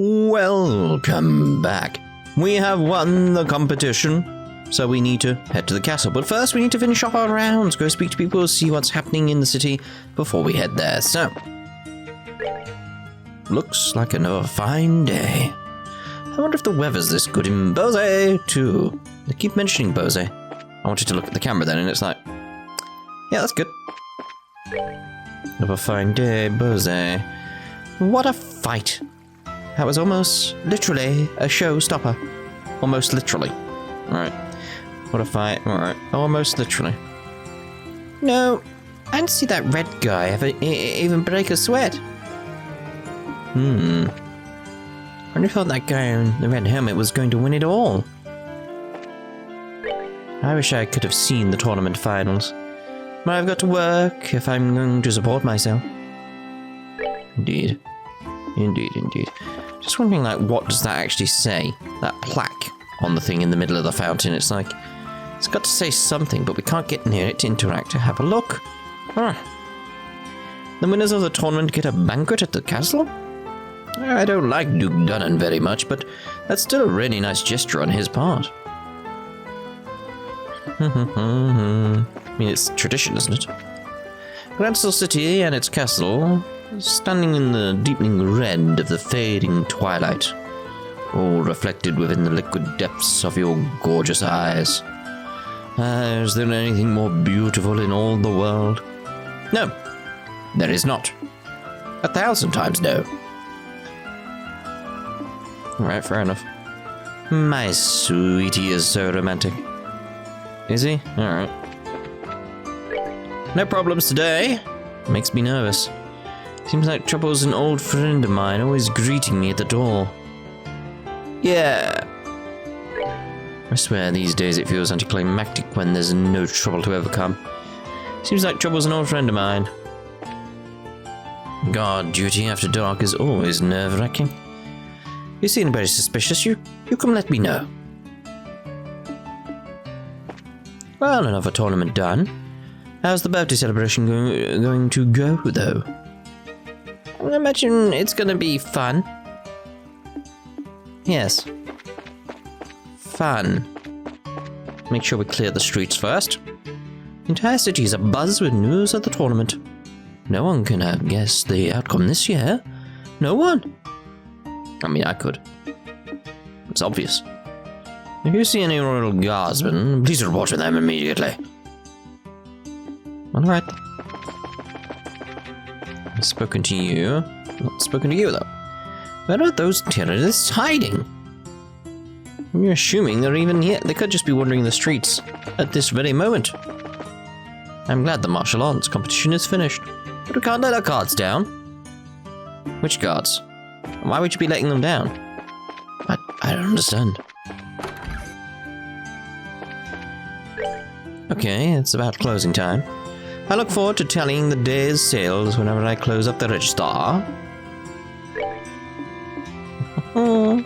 Welcome back. We have won the competition, so we need to head to the castle. But first, we need to finish off our rounds, go speak to people, see what's happening in the city before we head there. So, looks like another fine day. I wonder if the weather's this good in Bose, too. They keep mentioning Bose. I wanted to look at the camera then, and it's like, yeah, that's good. Another fine day, Bose. What a fight. That was almost literally a showstopper. Almost literally. Alright. What a fight. Alright. Almost literally. No, I didn't see that red guy ever even break a sweat. I wonder if that guy in the red helmet was going to win it all. I wish I could have seen the tournament finals. But I've got to work if I'm going to support myself. Indeed. Indeed, indeed. Just wondering, like, what does that actually say? That plaque on the thing in the middle of the fountain. It's like, it's got to say something, but we can't get near it to interact to have a look. The winners of the tournament get a banquet at the castle? I don't like Duke Dunnan very much, but that's still a really nice gesture on his part. I mean, it's tradition, isn't it? Grancel City and its castle, standing in the deepening red of the fading twilight, all reflected within the liquid depths of your gorgeous eyes. Is there anything more beautiful in all the world? No, there is not. 1,000 times no. Alright, fair enough. My sweetie is so romantic. Is he? Alright. No problems today. Makes me nervous. Seems like Trouble's an old friend of mine, always greeting me at the door. Yeah. I swear these days it feels anticlimactic when there's no trouble to overcome. Seems like Trouble's an old friend of mine. Guard duty after dark is always nerve-wracking. If you see anybody suspicious, you come let me know. Well, another tournament done. How's the birthday celebration going to go, though? I imagine it's gonna be fun. Yes. Fun. Make sure we clear the streets first. The entire city is abuzz with news of the tournament. No one can have guessed the outcome this year. No one. I mean, I could. It's obvious. If you see any royal guardsmen, please report to them immediately. Alright. I've spoken to you. Not spoken to you, though. Where are those terrorists hiding? You're assuming they're even here. They could just be wandering the streets at this very moment. I'm glad the martial arts competition is finished. But we can't let our guards down. Which guards? Why would you be letting them down? I don't understand. Okay, it's about closing time. I look forward to tallying the day's sales whenever I close up the register. We'll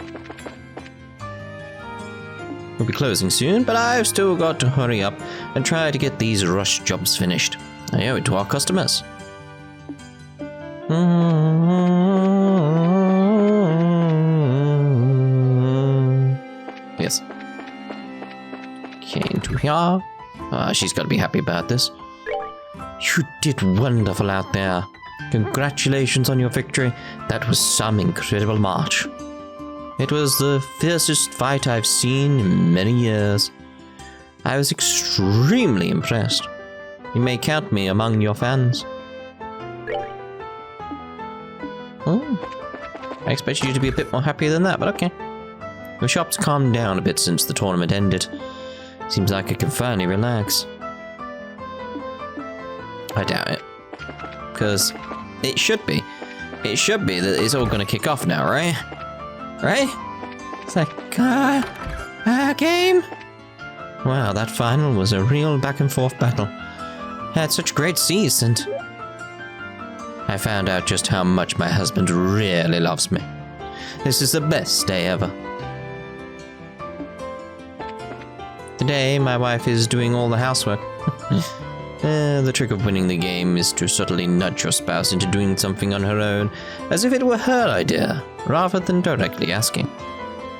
be closing soon, but I've still got to hurry up and try to get these rush jobs finished. I owe it to our customers. Yes. Okay, into here. She's got to be happy about this. You did wonderful out there. Congratulations on your victory. That was some incredible march. It was the fiercest fight I've seen in many years. I was extremely impressed. You may count me among your fans. I expected you to be a bit more happy than that, but okay. The shop's calmed down a bit since the tournament ended. Seems like I can finally relax. I doubt it. Because it should be. It should be that it's all going to kick off now, right? Right? It's like, game? Wow, that final was a real back and forth battle. Had such great seas, and I found out just how much my husband really loves me. This is the best day ever. Today, my wife is doing all the housework. The trick of winning the game is to subtly nudge your spouse into doing something on her own, as if it were her idea, rather than directly asking.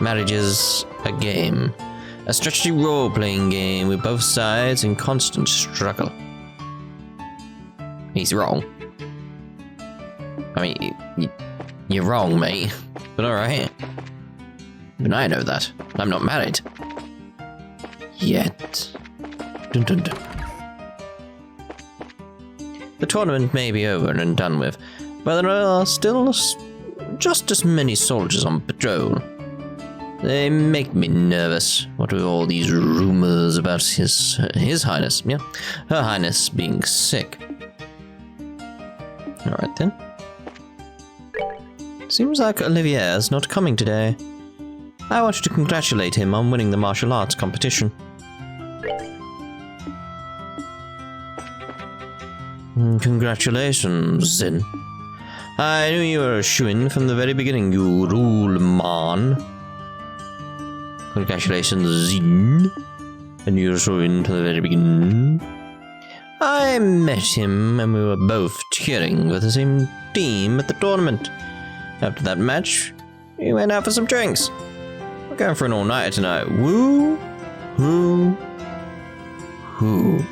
Marriage is a game. A strategy role-playing game with both sides in constant struggle. He's wrong. I mean, you're wrong, mate. But alright. Even I know that. I'm not married. Yet. Dun dun dun. The tournament may be over and done with, but there are still just as many soldiers on patrol. They make me nervous. What with all these rumors about His Highness, yeah, Her Highness being sick. Alright then. Seems like Olivier's not coming today. I wanted to congratulate him on winning the martial arts competition. Congratulations, Zin. I knew you were a shoo-in from the very beginning, you rule man. Congratulations, Zin. I knew you were a shoo-in from the very beginning. I met him and we were both cheering for the same team at the tournament. After that match, we went out for some drinks. We're going for an all-nighter tonight. Woo! Who?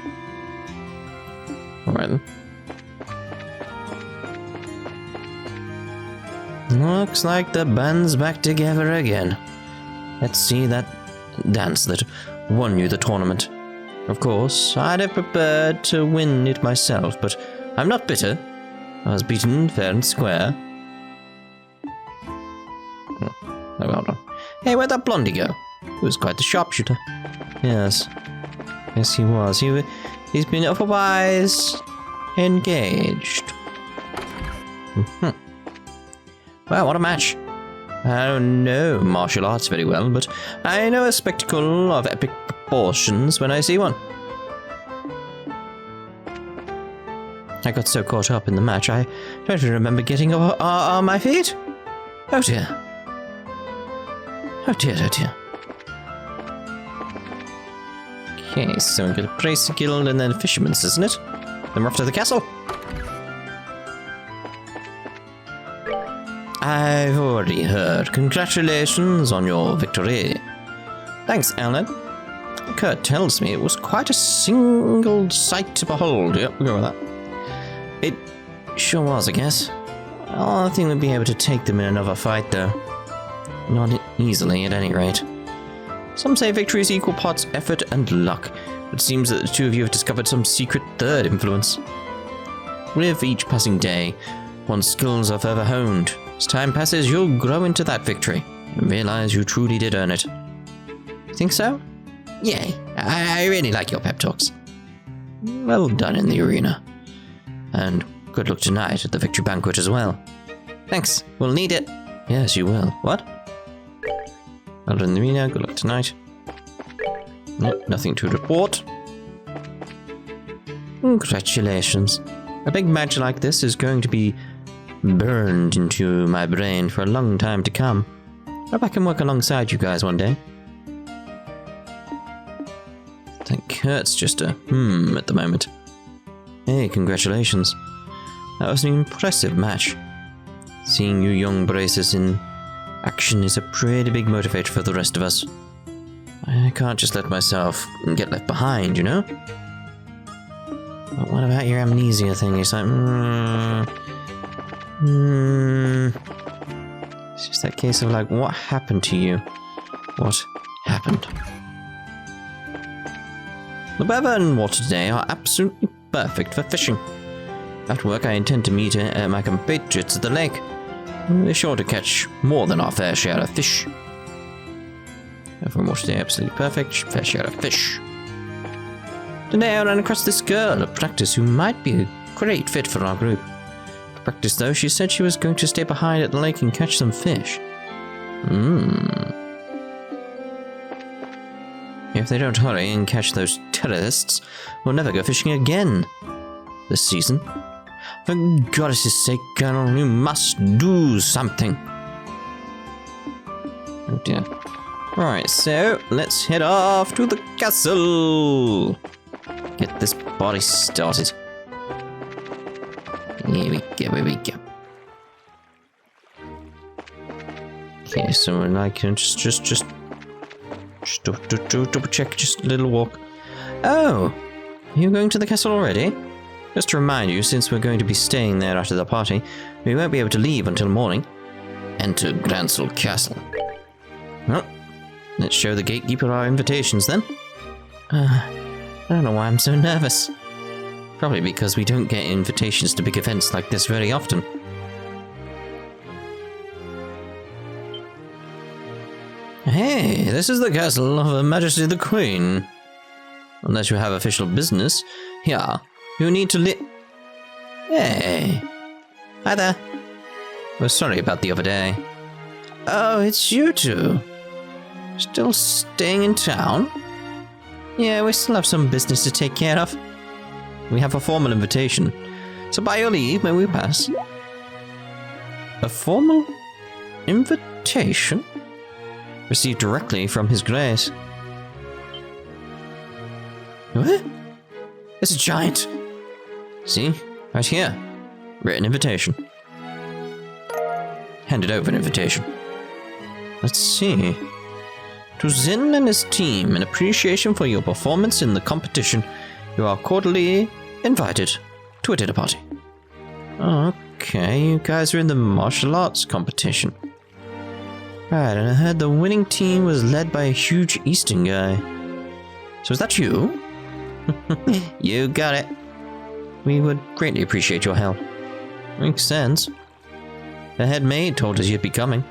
Alright then. Looks like the band's back together again. Let's see that dance that won you the tournament. Of course, I'd have preferred to win it myself, but I'm not bitter. I was beaten fair and square. Oh, well done. Hey, where'd that blondie go? He was quite the sharpshooter. Yes. Yes, he was. He's been otherwise engaged. Well, what a match. I don't know martial arts very well, but I know a spectacle of epic proportions when I see one. I got so caught up in the match, I don't even remember getting on my feet. Oh dear. Oh dear, oh dear. Okay, so we've got a Crazier Guild and then Fisherman's, isn't it? Then we're off to the castle. I've already heard. Congratulations on your victory. Thanks, Alan. Kurt tells me it was quite a single sight to behold. Yep, we'll go with that. It sure was, I guess. I don't think we'd be able to take them in another fight, though. Not easily, at any rate. Some say victory is equal parts effort and luck. It seems that the two of you have discovered some secret third influence. With each passing day, one's skills are further honed. As time passes, you'll grow into that victory and realize you truly did earn it. Think so? Yay, I really like your pep talks. Well done in the arena. And good luck tonight at the victory banquet as well. Thanks, we'll need it. Yes, you will. What? Well done in the arena, good luck tonight. Nope, nothing to report. Congratulations. A big match like this is going to be burned into my brain for a long time to come. Hope I can work alongside you guys one day. I think Kurt's just a at the moment. Hey, congratulations. That was an impressive match. Seeing you young braces in action is a pretty big motivator for the rest of us. I can't just let myself get left behind, you know? But what about your amnesia thing? It's like, It's just that case of like, what happened to you? What happened? The weather and water today are absolutely perfect for fishing. After work, I intend to meet my compatriots at the lake. We're sure to catch more than our fair share of fish. Weather and water today absolutely perfect. Fair share of fish. Today I ran across this girl at practice who might be a great fit for our group. To practice though, she said she was going to stay behind at the lake and catch some fish. If they don't hurry and catch those terrorists, we'll never go fishing again this season. For goddess' sake, Colonel, you must do something. Oh dear. Alright, so let's head off to the castle. Get this party started. Here we go. Okay, so I can just double check, just a little walk. Oh, you're going to the castle already? Just to remind you, since we're going to be staying there after the party, we won't be able to leave until morning. Enter Grancel Castle. Well, let's show the gatekeeper our invitations then. I don't know why I'm so nervous. Probably because we don't get invitations to big events like this very often. Hey, this is the castle of Her Majesty the Queen. Unless you have official business, here, you need to Hey. Hi there. We're sorry about the other day. Oh, it's you two. Still staying in town? Yeah, we still have some business to take care of. We have a formal invitation, so by your leave, may we pass? A formal invitation? Received directly from His Grace. What? It's a giant. See? Right here. Written invitation. Handed over an invitation. Let's see. To Zin and his team, in appreciation for your performance in the competition, you are cordially invited to a dinner party. Okay, you guys are in the martial arts competition. Right, and I heard the winning team was led by a huge Eastern guy. So is that you? You got it. We would greatly appreciate your help. Makes sense. The head maid told us you'd be coming.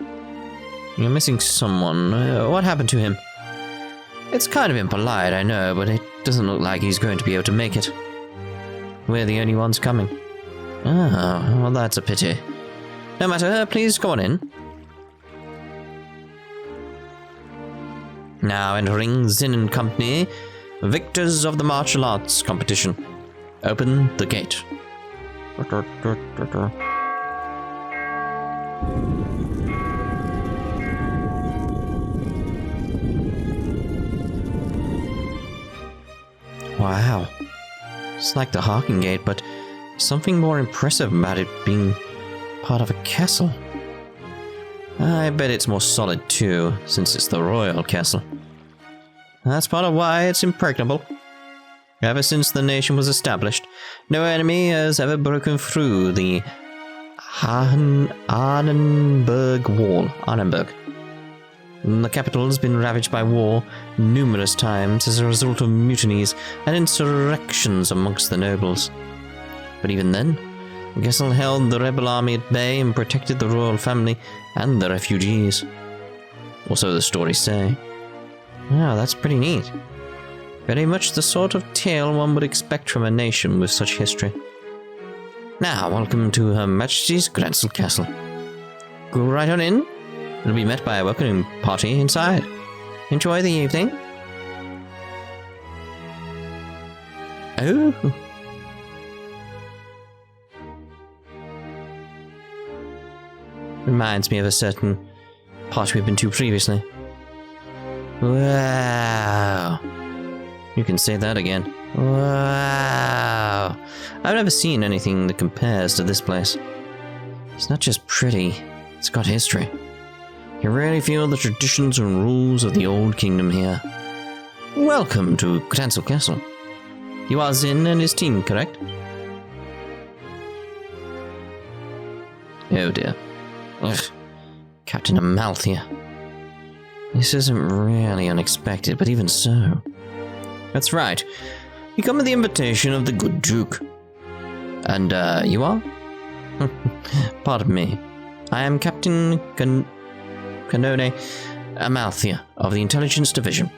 You're missing someone. What happened to him? It's kind of impolite, I know, but it doesn't look like he's going to be able to make it. We're the only ones coming. Oh, well, that's a pity. No matter, please go on in. Now entering Zin and Company, victors of the martial arts competition. Open the gate. Wow. It's like the Harking Gate, but something more impressive about it being part of a castle. I bet it's more solid too, since it's the royal castle. That's part of why it's impregnable. Ever since the nation was established, no enemy has ever broken through the Arnenberg Wall. Arnenberg. The capital has been ravaged by war numerous times as a result of mutinies and insurrections amongst the nobles. But even then, the castle held the rebel army at bay and protected the royal family and the refugees. Or so the stories say. Wow, that's pretty neat. Very much the sort of tale one would expect from a nation with such history. Now, welcome to Her Majesty's Grancel Castle. Go right on in. You'll be met by a welcoming party inside. Enjoy the evening. Oh. Reminds me of a certain party we've been to previously. Wow. You can say that again. Wow. I've never seen anything that compares to this place. It's not just pretty, it's got history. You really feel the traditions and rules of the old kingdom here. Welcome to Grancel Castle. You are Zin and his team, correct? Oh dear. Ugh. Captain Amalthea. This isn't really unexpected, but even so. That's right. You come with the invitation of the good Duke. And, you are? Pardon me. I am Captain Canone Amalthea of the Intelligence Division,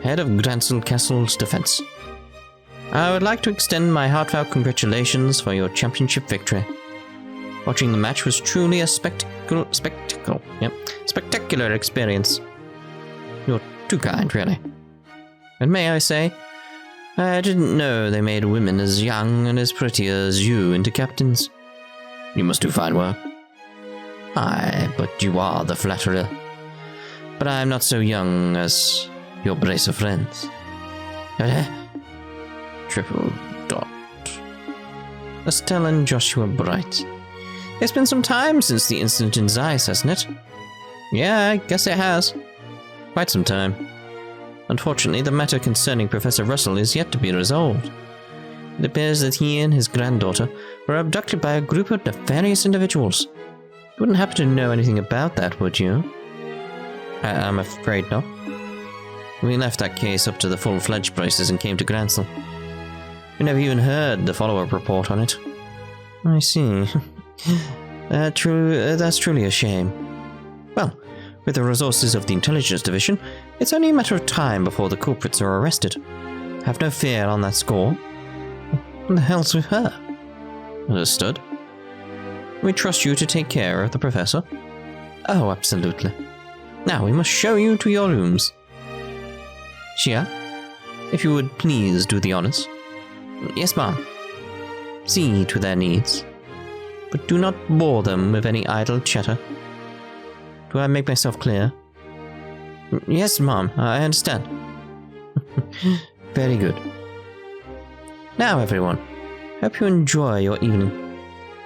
head of Grancel Castle's defense. I would like to extend my heartfelt congratulations for your championship victory. Watching the match was truly a spectacular experience. You're too kind, really. And may I say, I didn't know they made women as young and as pretty as you into captains. You must do fine work. Aye, but you are the flatterer. But I am not so young as your brace of friends. Triple dot. Estelle and Joshua Bright. It's been some time since the incident in Zeiss, hasn't it? Yeah, I guess it has. Quite some time. Unfortunately, the matter concerning Professor Russell is yet to be resolved. It appears that he and his granddaughter were abducted by a group of nefarious individuals. You wouldn't happen to know anything about that, would you? I'm afraid not. We left that case up to the full-fledged braces and came to Grancel. We never even heard the follow-up report on it. I see. That's truly a shame. Well, with the resources of the Intelligence Division, it's only a matter of time before the culprits are arrested. Have no fear on that score. What the hell's with her? Understood. We trust you to take care of the professor. Oh, absolutely. Now we must show you to your rooms. Shia, if you would please do the honors. Yes, ma'am. See to their needs. But do not bore them with any idle chatter. Do I make myself clear? Yes, ma'am, I understand. Very good. Now, everyone, hope you enjoy your evening.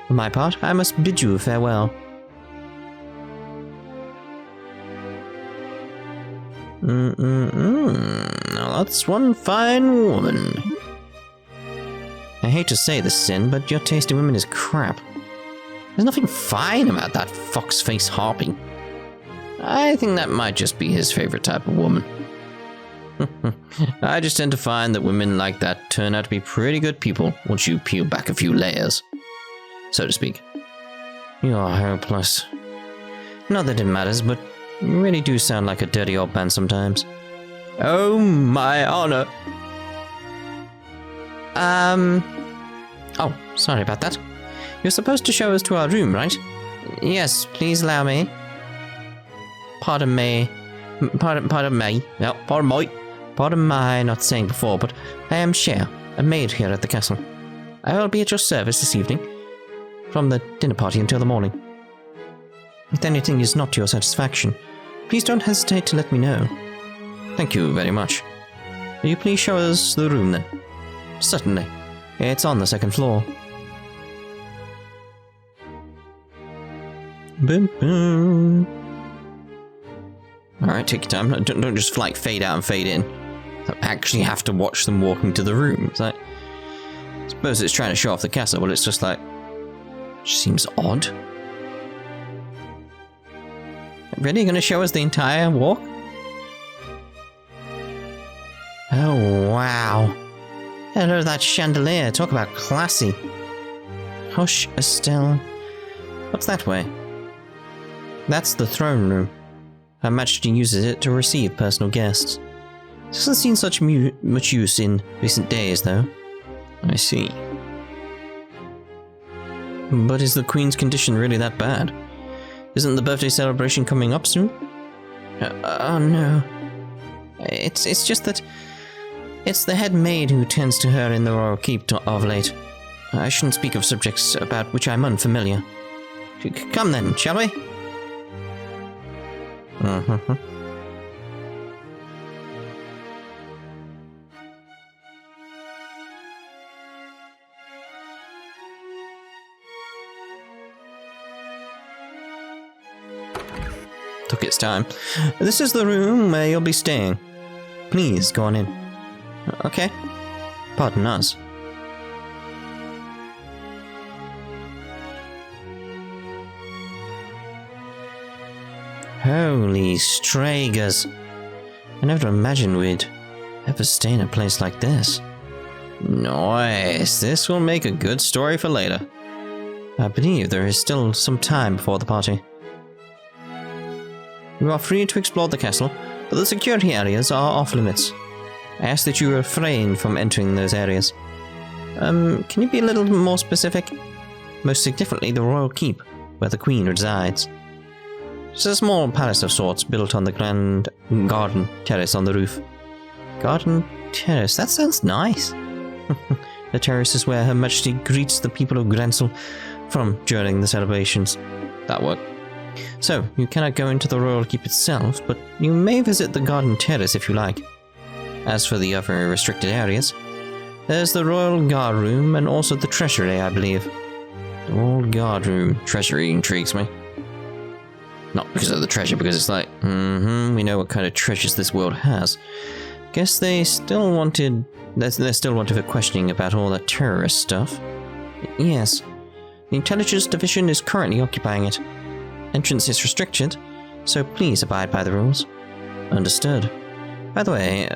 For my part, I must bid you farewell. Now that's one fine woman. I hate to say this, Sin, but your taste in women is crap. There's nothing fine about that fox-face harpy. I think that might just be his favorite type of woman. I just tend to find that women like that turn out to be pretty good people once you peel back a few layers, so to speak. You're hopeless. Not that it matters, but you really do sound like a dirty old man sometimes. Oh, my honor. Oh, sorry about that. You're supposed to show us to our room, right? Yes, please allow me. Pardon me. Pardon me. No, pardon me. Pardon my not saying before, but I am Cher, a maid here at the castle. I will be at your service this evening, from the dinner party until the morning. If anything is not to your satisfaction, please don't hesitate to let me know. Thank you very much. Will you please show us the room then? Certainly. It's on the second floor. Boom, boom. Alright, take your time. Don't just like fade out and fade in. I actually have to watch them walking to the room. It's like, I suppose it's trying to show off the castle, but it's just like, it seems odd. Really going to show us the entire walk? Oh, wow. Hello, that chandelier. Talk about classy. Hush, Estelle. What's that way? That's the throne room. Her Majesty uses it to receive personal guests. This hasn't seen such much use in recent days, though. I see. But is the Queen's condition really that bad? Isn't the birthday celebration coming up soon? Oh no. It's just that it's the head maid who tends to her in the royal keep of late. I shouldn't speak of subjects about which I'm unfamiliar. Come then, shall we? Took its time. This is the room where you'll be staying. Please, go on in. Okay. Pardon us. Holy stragers. I never imagined we'd ever stay in a place like this. Nice. This will make a good story for later. I believe there is still some time before the party. You are free to explore the castle, but the security areas are off limits. I ask that you refrain from entering those areas. Can you be a little more specific? Most significantly, the royal keep, where the Queen resides. It's a small palace of sorts built on the grand garden terrace on the roof. Garden terrace, that sounds nice. The terrace is where Her Majesty greets the people of Grancel from during the celebrations. That worked. So, you cannot go into the royal keep itself, but you may visit the garden terrace if you like. As for the other restricted areas, There's the Royal Guard Room and also the Treasury, I believe. The Royal Guard Room. Treasury intrigues me. Not because of the treasure, because it's like, we know what kind of treasures this world has. Guess they're still wanted for questioning about all that terrorist stuff. Yes. The Intelligence Division is currently occupying it. Entrance is restricted, so please abide by the rules. Understood. By the way,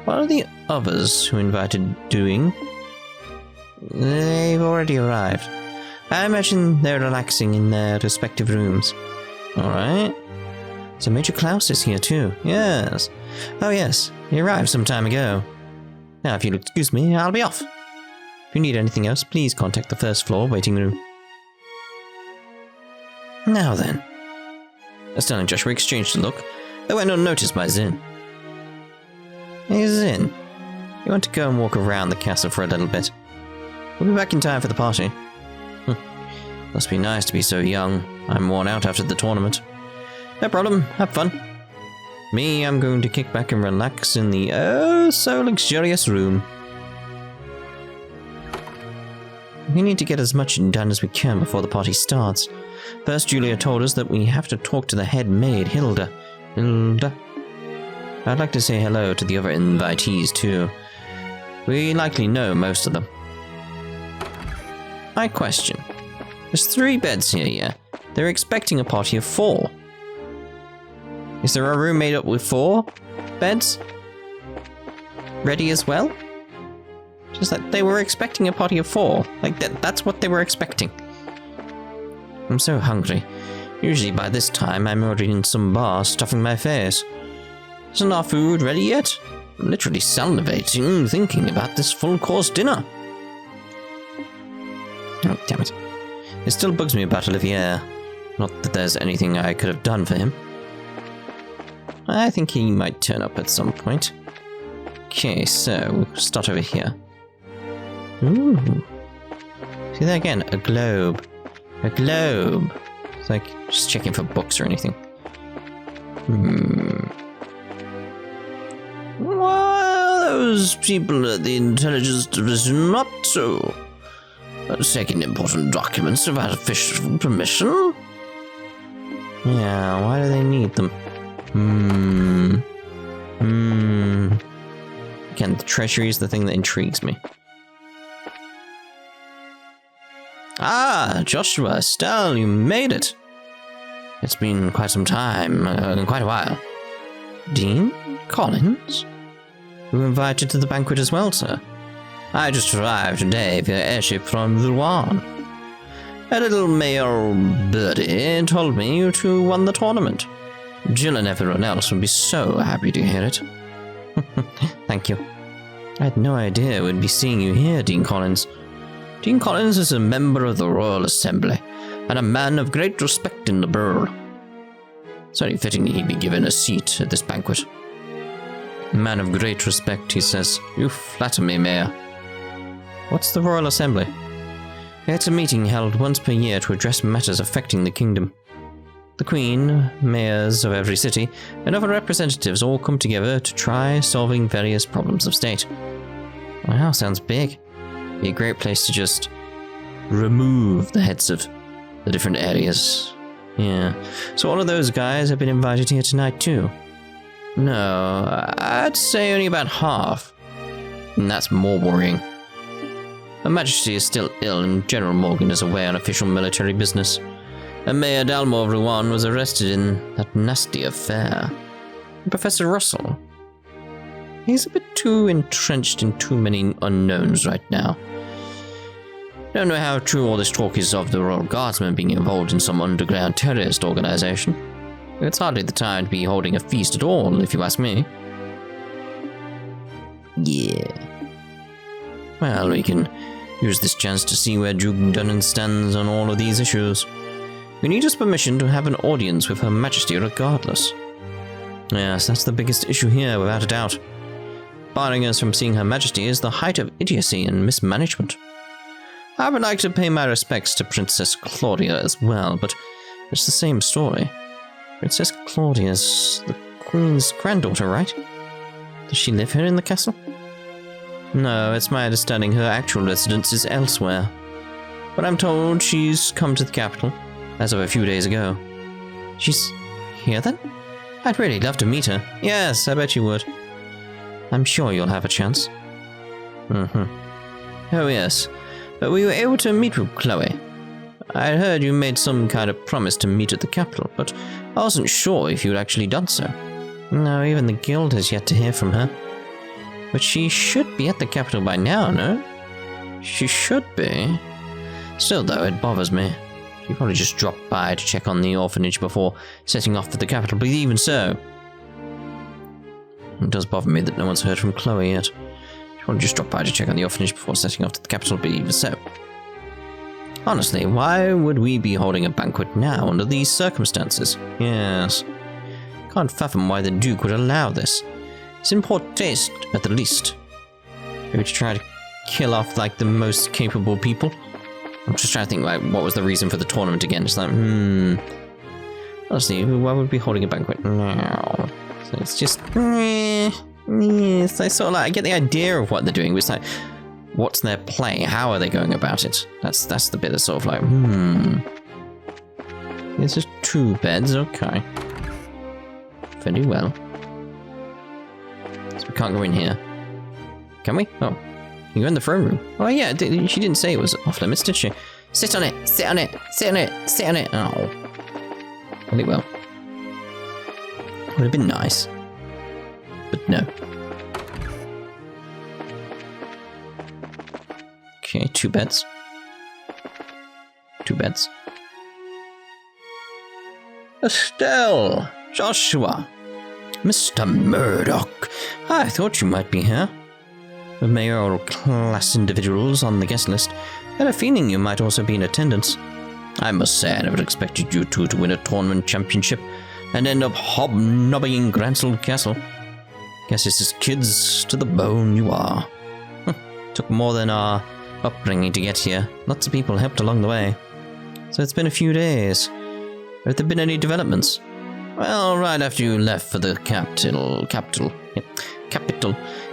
what are the others who invited doing? They've already arrived. I imagine they're relaxing in their respective rooms. Alright. So Major Klaus is here too. Yes. Oh yes, he arrived some time ago. Now if you'll excuse me, I'll be off. If you need anything else, please contact the first floor waiting room. Now then. Estelle and Joshua exchanged a look. They went unnoticed by Zin. Hey Zin, you want to go and walk around the castle for a little bit? We'll be back in time for the party. Must be nice to be so young. I'm worn out after the tournament. No problem, have fun. Me, I'm going to kick back and relax in the so luxurious room. We need to get as much done as we can before the party starts. First, Julia told us that we have to talk to the head maid, Hilda. I'd like to say hello to the other invitees too. We likely know most of them. My question. There's 3 beds here, yeah? They're expecting a party of 4. Is there a room made up with 4 beds? Ready as well? Just that they were expecting a party of 4. Like, that's what they were expecting. I'm so hungry. Usually by this time I'm already in some bar stuffing my face. Isn't our food ready yet? I'm literally salivating thinking about this full-course dinner. Oh, damn it. It still bugs me about Olivier. Not that there's anything I could have done for him. I think he might turn up at some point. Okay, so we'll start over here. Ooh. See that again? A globe. A globe. It's like just checking for books or anything. Well, those people at the Intelligence Division not so. Taking important documents without official permission? Yeah, why do they need them? Again, the treasury is the thing that intrigues me. Ah, Joshua, Estelle, you made it. It's been quite some time, quite a while. Dean Collins? You were invited to the banquet as well, sir. I just arrived today via airship from Rouen. A little male birdie told me you two won the tournament. Jill and everyone else would be so happy to hear it. Thank you. I had no idea we'd be seeing you here, Dean Collins. Dean Collins is a member of the Royal Assembly, and a man of great respect in Liberl. It's only fitting he'd be given a seat at this banquet. Man of great respect, he says. You flatter me, Mayor. What's the Royal Assembly? It's a meeting held once per year to address matters affecting the kingdom. The Queen, mayors of every city, and other representatives all come together to try solving various problems of state. Wow, sounds big. Be a great place to just remove the heads of the different areas. Yeah. So all of those guys have been invited here tonight too? No, I'd say only about half. And that's more worrying. Her Majesty is still ill and General Morgan is away on official military business. And Mayor Dalmor of Rouen was arrested in that nasty affair. And Professor Russell. He's a bit too entrenched in too many unknowns right now. Don't know how true all this talk is of the Royal Guardsmen being involved in some underground terrorist organization. It's hardly the time to be holding a feast at all, if you ask me. Yeah. Well, we can use this chance to see where Duke Dunnan stands on all of these issues. We need his permission to have an audience with Her Majesty regardless. Yes, that's the biggest issue here, without a doubt. Barring us from seeing Her Majesty is the height of idiocy and mismanagement. I would like to pay my respects to Princess Claudia as well, but it's the same story. Princess Claudia's the Queen's granddaughter, right? Does she live here in the castle? No, it's my understanding her actual residence is elsewhere. But I'm told she's come to the capital, as of a few days ago. She's here then? I'd really love to meet her. Yes, I bet you would. I'm sure you'll have a chance. Oh yes, but we were able to meet with Chloe. I heard you made some kind of promise to meet at the capital, but I wasn't sure if you'd actually done so. No, even the guild has yet to hear from her. But she should be at the capital by now, no? She should be. Still though, it bothers me. She probably just dropped by to check on the orphanage before setting off for the capital, but even so. It does bother me that no one's heard from Chloe yet. She probably just dropped by to check on the orphanage before setting off to the capital, but even so. Honestly, why would we be holding a banquet now under these circumstances? Yes. Can't fathom why the Duke would allow this. It's in poor taste, at the least. Maybe to try to kill off, like, the most capable people? I'm just trying to think, like, what was the reason for the tournament again? It's like, honestly, why would we be holding a banquet now? So it's just, it's like, sort of like, I get the idea of what they're doing, but it's like, what's their play? How are they going about it? That's the bit that's sort of like, It's just 2 beds, okay. Very well. So we can't go in here. Can we? Oh. You go in the throne room. Oh yeah, she didn't say it was off limits, did she? Sit on it, sit on it, sit on it, sit on it. Oh. Very well. Would have been nice. But no. Okay, 2 beds. 2 beds. Estelle! Joshua! Mr. Murdoch! I thought you might be here. The mayoral class individuals on the guest list. I had a feeling you might also be in attendance. I must say I never expected you two to win a tournament championship and end up hobnobbing in Grancel Castle. Guess it's just kids to the bone you are. Took more than our upbringing to get here. Lots of people helped along the way. So it's been a few days. Have there been any developments? Well, right after you left for the capital,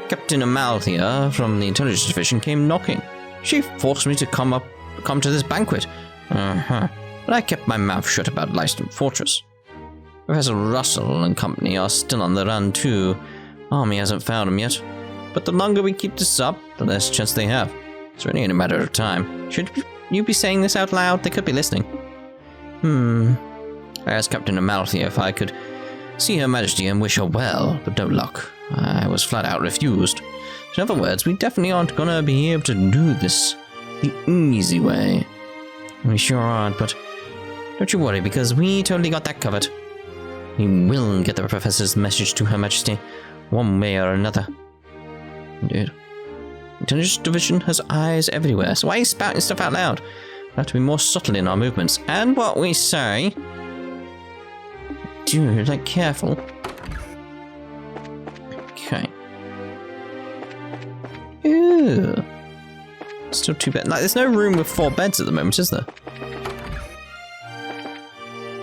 Captain Amalthea from the Intelligence Division came knocking. She forced me to come to this banquet. But I kept my mouth shut about Leicester Fortress. Professor Russell and company are still on the run too. Army hasn't found them yet. But the longer we keep this up, the less chance they have. It's really only a matter of time. Should you be saying this out loud? They could be listening. I asked Captain Amalthea if I could see Her Majesty and wish her well, but no luck. I was flat out refused. In other words, we definitely aren't gonna be able to do this the easy way. We sure aren't, but don't you worry, because we totally got that covered. We will get the professor's message to Her Majesty, one way or another. Indeed. Intelligence Division has eyes everywhere, so why are you spouting stuff out loud? We have to be more subtle in our movements, and what we say. Dude, like, careful. Okay. Ew. Still 2 beds. Like, there's no room with 4 beds at the moment, is there?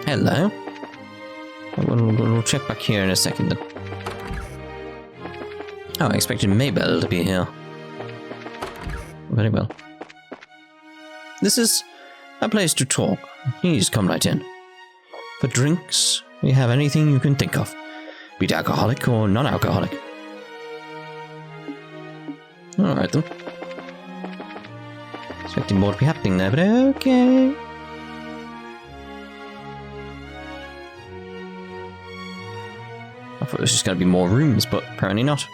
Hello. We'll check back here in a second then. Oh, I expected Maybell to be here. Very well. This is a place to talk. Please come right in. For drinks, we have anything you can think of, be it alcoholic or non-alcoholic. Alright then. Expecting more to be happening there, but okay. I thought there was just going to be more rooms, but apparently not.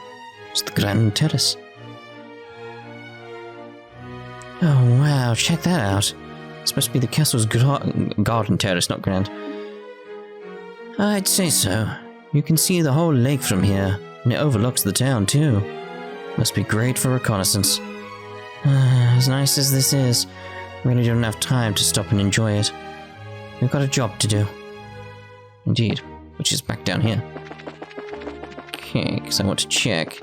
It's the Grand Terrace. Oh wow, check that out. It's supposed to be the castle's garden terrace, not grand. I'd say so. You can see the whole lake from here, and it overlooks the town too. Must be great for reconnaissance. As nice as this is, we really don't have time to stop and enjoy it. We've got a job to do. Indeed, which is back down here. Okay, because I want to check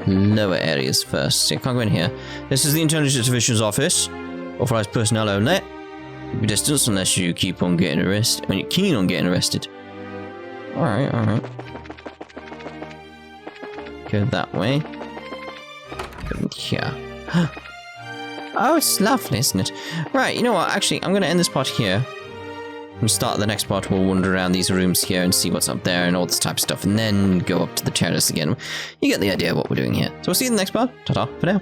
lower areas first. So you can't go in here. This is the Intelligence Division's office. Authorized personnel only. Keep your distance unless you keep on getting arrested. When you're keen on getting arrested. Alright, alright. Go that way. in here. Oh, it's lovely, isn't it? Right, you know what? Actually, I'm going to end this part here. We'll start the next part. We'll wander around these rooms here and see what's up there and all this type of stuff, and then go up to the terrace again. You get the idea of what we're doing here. So we'll see you in the next part. Ta-ta for now.